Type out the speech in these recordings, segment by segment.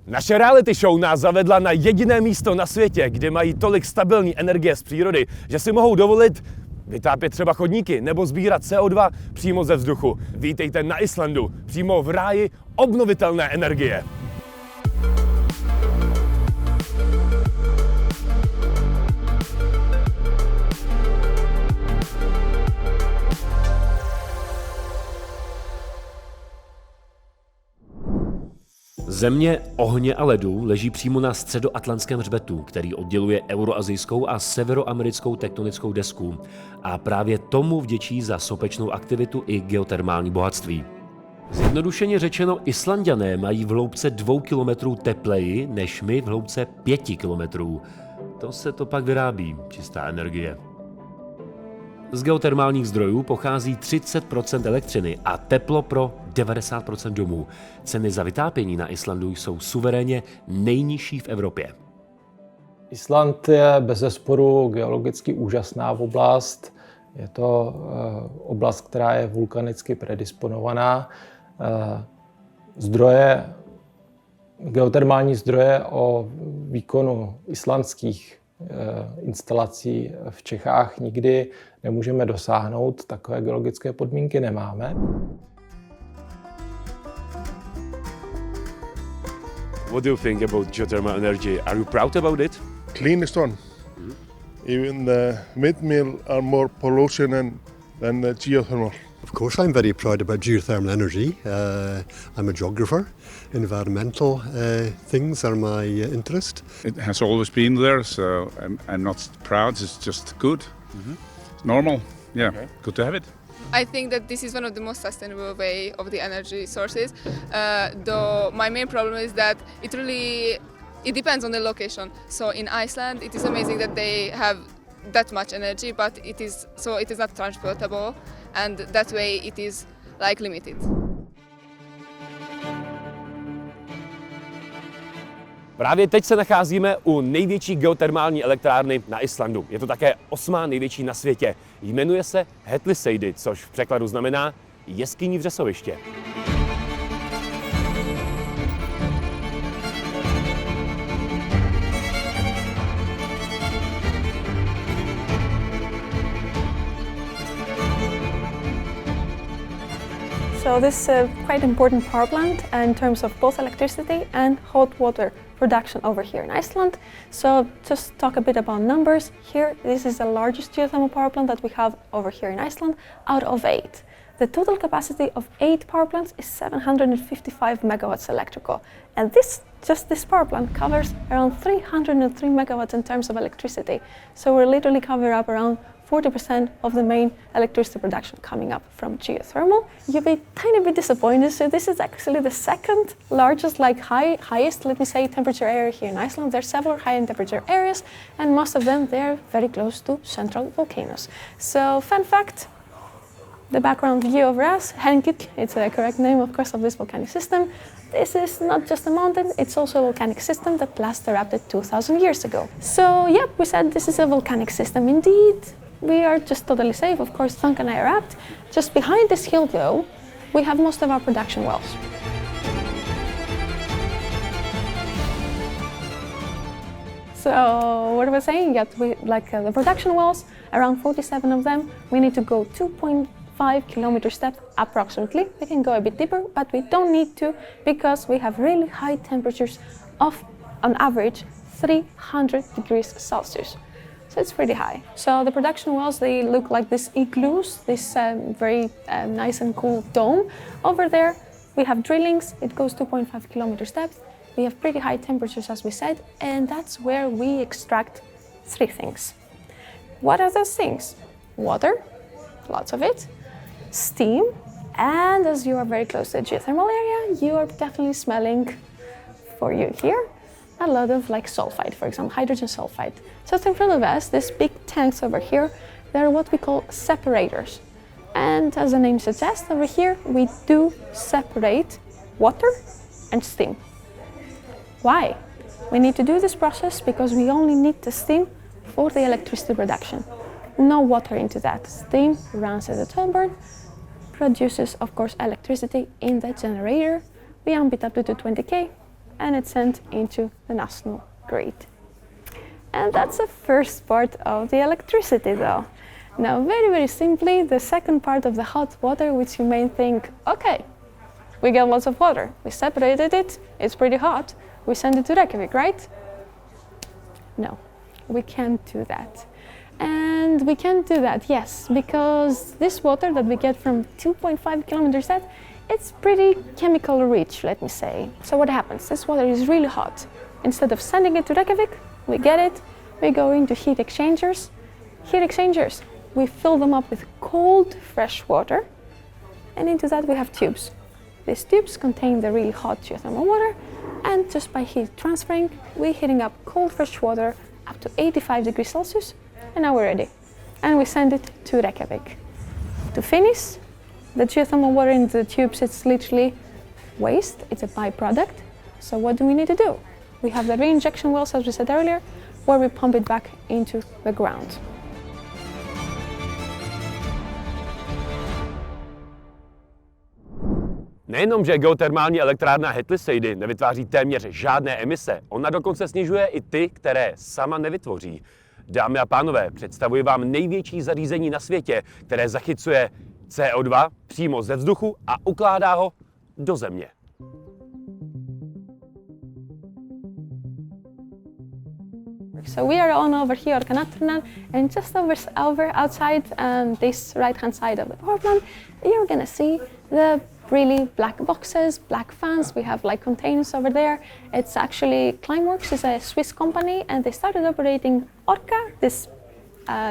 Naše reality show nás zavedla na jediné místo na světě, kde mají tolik stabilní energie z přírody, že si mohou dovolit vytápět třeba chodníky nebo sbírat CO2 přímo ze vzduchu. Vítejte na Islandu, přímo v ráji obnovitelné energie. Země ohně a ledu leží přímo na středoatlantském hřbetu, který odděluje euroazijskou a severoamerickou tektonickou desku. A právě tomu vděčí za sopečnou aktivitu i geotermální bohatství. Zjednodušeně řečeno, Islanďané mají v hloubce 2 kilometrů tepleji než my v hloubce 5 kilometrů. To se to pak vyrábí, čistá energie. Z geotermálních zdrojů pochází 30% elektřiny a teplo pro 90% domů. Ceny za vytápění na Islandu jsou suverénně nejnižší v Evropě. Island je bezesporu geologicky úžasná oblast. Je to oblast, která je vulkanicky predisponovaná. Geotermální zdroje o výkonu islandských instalací v Čechách nikdy nemůžeme dosáhnout, takové geologické podmínky nemáme. What do you think about geothermal energy? Are you proud about it? Cleanest one. Even the windmill are more pollution than the geothermal. Of course, I'm very proud about geothermal energy. I'm a geographer. Environmental things are my interest. It has always been there, so I'm not proud. It's just good. It's normal. Yeah, okay. Good to have it. I think that this is one of the most sustainable way of the energy sources. Though my main problem is that it depends on the location. So in Iceland, it is amazing that they have that much energy, but it is not transportable, and that way it is like limited. Právě teď se nacházíme u největší geotermální elektrárny na Islandu. Je to také 8. největší na světě. Jmenuje se Helliseiði, což v překladu znamená jeskyní vřesoviště. So this is a quite important power plant in terms of both electricity and hot water production over here in Iceland. So just talk a bit about numbers. Here, this is the largest geothermal power plant that we have over here in Iceland out of 8. The total capacity of 8 power plants is 755 megawatts electrical. And just this power plant covers around 303 megawatts in terms of electricity. So we literally cover up around 40% of the main electricity production coming up from geothermal. You'll be tiny bit disappointed. So this is actually the second largest, highest, let me say, temperature area here in Iceland. There's several high temperature areas, and most of them, they're very close to central volcanoes. So fun fact, the background view of us, Helgik, it's the correct name, of course, of this volcanic system. This is not just a mountain, it's also a volcanic system that last erupted 2,000 years ago. So, yep, we said this is a volcanic system indeed. We are just totally safe. Of course, Thunk and I erupt. Just behind this hill, though, we have most of our production wells. So, what was I saying? The production wells, around 47 of them, we need to go 2.5 kilometers depth approximately. We can go a bit deeper, but we don't need to because we have really high temperatures of, on average, 300 degrees Celsius. So it's pretty high. So the production wells, they look like this igloos, this very nice and cool dome. Over there, we have drillings. It goes 2.5 kilometers depth. We have pretty high temperatures, as we said, and that's where we extract 3 things. What are those things? Water, lots of it, steam, and as you are very close to the geothermal area, you are definitely smelling, for you here, a lot of sulfide, for example, hydrogen sulfide. Just in front of us, these big tanks over here, they're what we call separators. And as the name suggests, over here we do separate water and steam. Why? We need to do this process because we only need the steam for the electricity production. No water into that. Steam runs as a turbine, produces, of course, electricity in the generator. We amp it up to 220 kV. and it's sent into the national grid. And that's the first part of the electricity though. Now very simply, the second part of the hot water, which you may think, okay, we get lots of water, we separated it, it's pretty hot, we send it to Reykjavik, right? No, we can't do that. And we can't do that, yes, because this water that we get from 2.5 kilometers depth, it's pretty chemical rich, let me say. So what happens? This water is really hot. Instead of sending it to Reykjavik, we get it, we go into heat exchangers. Heat exchangers, we fill them up with cold, fresh water, and into that we have tubes. These tubes contain the really hot geothermal water, and just by heat transferring, we're heating up cold, fresh water up to 85 degrees Celsius, and now we're ready. And we send it to Reykjavik. To finish, the geothermal water in the tubes, it's literally waste, it's a byproduct. So what do we need to do? We have the reinjection wells, as we said earlier, where we pump it back into the ground. Nejenom, že geotermální elektrárna Hellisheiði nevytváří téměř žádné emise, ona dokonce snižuje i ty, které sama nevytvoří. Dámy a pánové, představuji vám největší zařízení na světě, které zachycuje CO2 přímo ze vzduchu a ukládá ho do země. So we are on over here, Orkanaturnan, and just over outside this right-hand side of the power plant, you're gonna see the really black boxes, black fans. We have like containers over there. It's actually Climeworks is a Swiss company, and they started operating Orca, this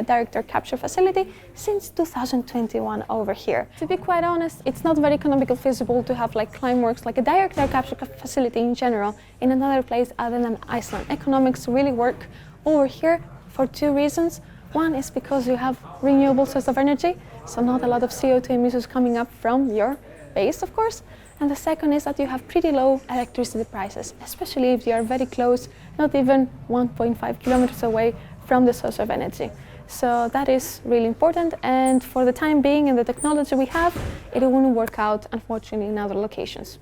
direct air capture facility, since 2021 over here. To be quite honest, it's not very economical feasible to have like Climeworks, like a direct air capture facility in general, in another place other than Iceland. Economics really work over here for two reasons. One is because you have renewable source of energy, so not a lot of CO2 emissions coming up from your base, of course. And the second is that you have pretty low electricity prices, especially if you are very close, not even 1.5 kilometers away from the source of energy. So that is really important, and for the time being and the technology we have, it won't work out, unfortunately, in other locations.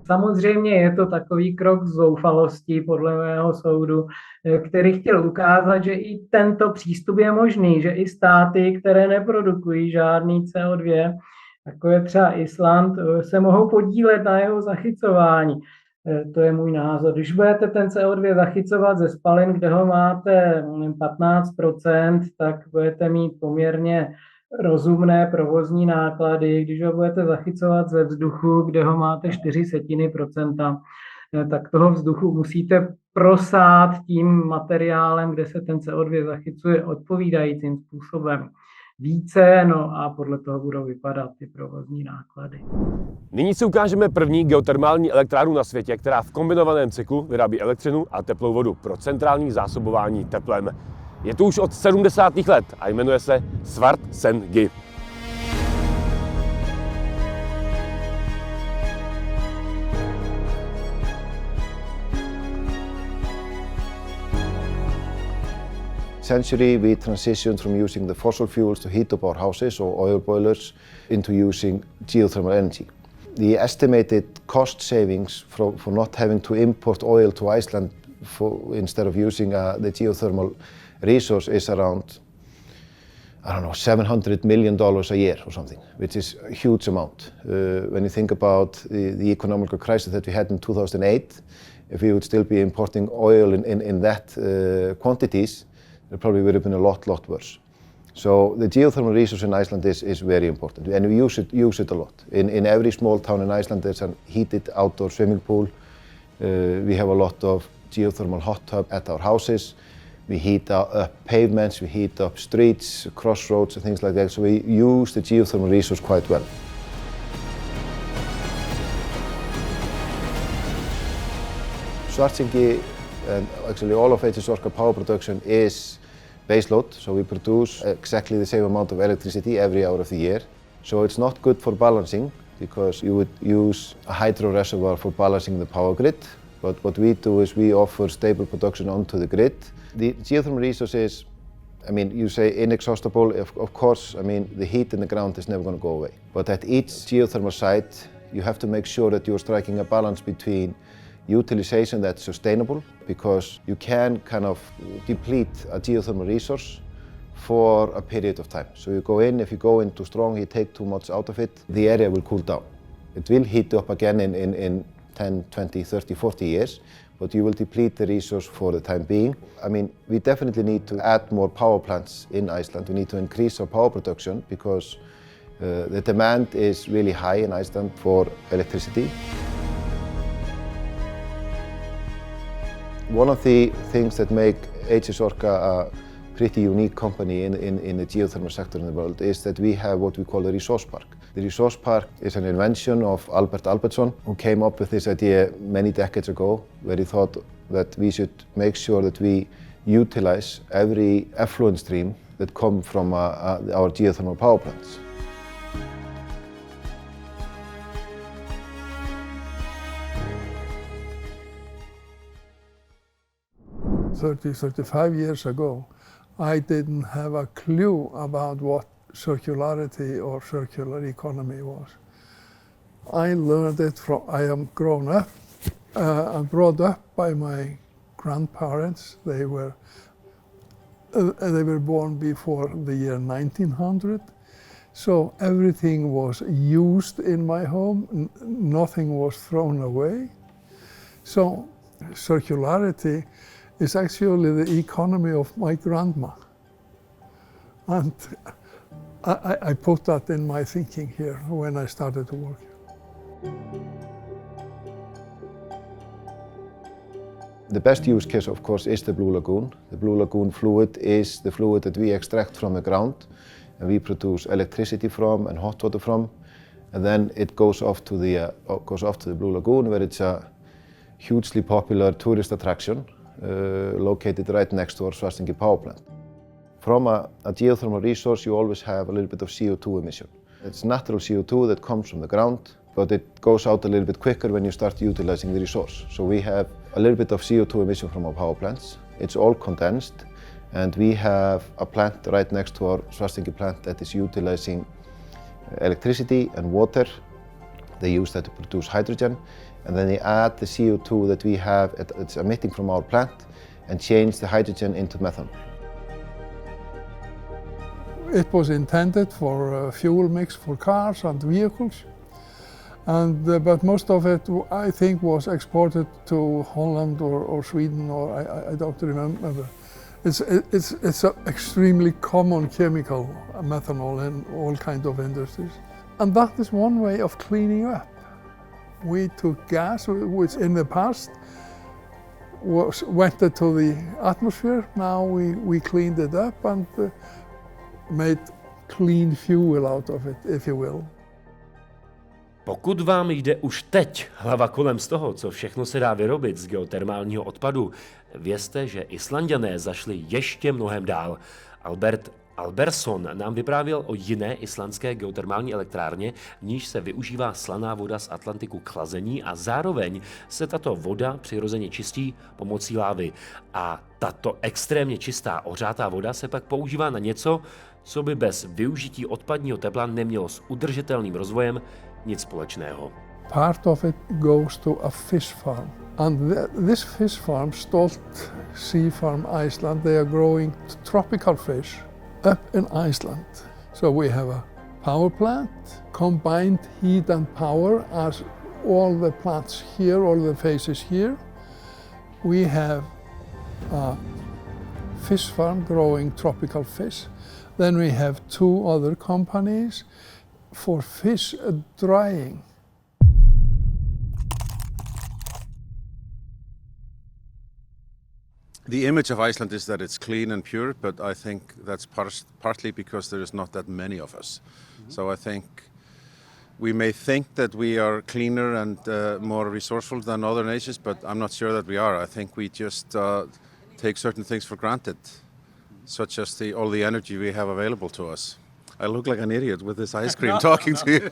Samozřejmě je to takový krok zoufalosti, podle mého soudu, který chtěl ukázat, že i tento přístup je možný, že i státy, které neprodukují žádný CO2, jako je třeba Island, se mohou podílet na jeho zachycování. To je můj názor. Když budete ten CO2 zachycovat ze spalin, kde ho máte 15%, tak budete mít poměrně rozumné provozní náklady. Když ho budete zachycovat ze vzduchu, kde ho máte 0,4%, tak toho vzduchu musíte prosát tím materiálem, kde se ten CO2 zachycuje, odpovídajícím způsobem více, no a podle toho budou vypadat ty provozní náklady. Nyní si ukážeme první geotermální elektrárnu na světě, která v kombinovaném cyklu vyrábí elektřinu a teplou vodu pro centrální zásobování teplem. Je tu už od 70. let a jmenuje se Svartsengi. Century, we transitioned from using the fossil fuels to heat up our houses or oil boilers into using geothermal energy. The estimated cost savings for not having to import oil to Iceland instead of using the geothermal resource is around, I don't know, $700 million a year or something, which is a huge amount. When you think about the economic crisis that we had in 2008, if we would still be importing oil in that quantities, it probably would have been a lot worse. So the geothermal resource in Iceland is very important, and we use it a lot. In every small town in Iceland there's a heated outdoor swimming pool. We have a lot of geothermal hot tub at our houses. We heat up pavements, we heat up streets, crossroads and things like that. So we use the geothermal resource quite well. Svartsengi, and actually all of HS's Orka power production is baseload, so we produce exactly the same amount of electricity every hour of the year. So it's not good for balancing, because you would use a hydro reservoir for balancing the power grid. But what we do is we offer stable production onto the grid. The geothermal resource is, I mean, you say inexhaustible, of course, I mean, the heat in the ground is never going to go away. But at each geothermal site, you have to make sure that you're striking a balance between utilization that's sustainable, because you can kind of deplete a geothermal resource for a period of time. So you go in, if you go in too strong, you take too much out of it, the area will cool down. It will heat up again in 10, 20, 30, 40 years, but you will deplete the resource for the time being. I mean, we definitely need to add more power plants in Iceland. We need to increase our power production because the demand is really high in Iceland for electricity. One of the things that make HS Orka a pretty unique company in the geothermal sector in the world is that we have what we call a resource park. The resource park is an invention of Albert Albertsson, who came up with this idea many decades ago, where he thought that we should make sure that we utilize every effluent stream that come from our geothermal power plants. 35 years ago, I didn't have a clue about what circularity or circular economy was. I learned it from, I am grown up and brought up by my grandparents. They were born before the year 1900. So everything was used in my home, nothing was thrown away. So circularity is actually the economy of my grandma. And I put that in my thinking here when I started to work here. The best use case, of course, is the Blue Lagoon. The Blue Lagoon fluid is the fluid that we extract from the ground and we produce electricity from and hot water from. And then it goes off to the Blue Lagoon, where it's a hugely popular tourist attraction located right next to our Svartsengi power plant. From a geothermal resource, you always have a little bit of CO2 emission. It's natural CO2 that comes from the ground, but it goes out a little bit quicker when you start utilizing the resource. So we have a little bit of CO2 emission from our power plants. It's all condensed, and we have a plant right next to our Svartsengi plant that is utilizing electricity and water. They use that to produce hydrogen, and then they add the CO2 that we have, it's emitting from our plant, and change the hydrogen into methanol. It was intended for fuel mix for cars and vehicles, but most of it, I think, was exported to Holland or Sweden, or I don't remember. It's an extremely common chemical, methanol, in all kinds of industries. And that is one way of cleaning up. We took gas, which in the past went into the atmosphere. Now we cleaned it up and made clean fuel out of it, if you will. Pokud vám jde už teď hlava kolem z toho, co všechno se dá vyrobit z geotermálního odpadu, vězte, že Islanďané zašli ještě mnohem dál. Albert Albertsson nám vyprávěl o jiné islandské geotermální elektrárně, v níž se využívá slaná voda z Atlantiku k chlazení a zároveň se tato voda přirozeně čistí pomocí lávy. A tato extrémně čistá ohřátá voda se pak používá na něco, co by bez využití odpadního tepla nemělo s udržitelným rozvojem nic společného. Part of it goes to a fish farm. And this fish farm, Stolt Sea Farm Iceland, they are growing tropical fish up in Iceland. So we have a power plant, combined heat and power as all the plants here, all the phases here. We have a fish farm growing tropical fish. Then we have two other companies for fish drying. The image of Iceland is that it's clean and pure, but I think that's partly because there is not that many of us. Mm-hmm. So I think we may think that we are cleaner and more resourceful than other nations, but I'm not sure that we are. I think we just take certain things for granted, such as all the energy we have available to us. I look like an idiot with this ice cream talking to you.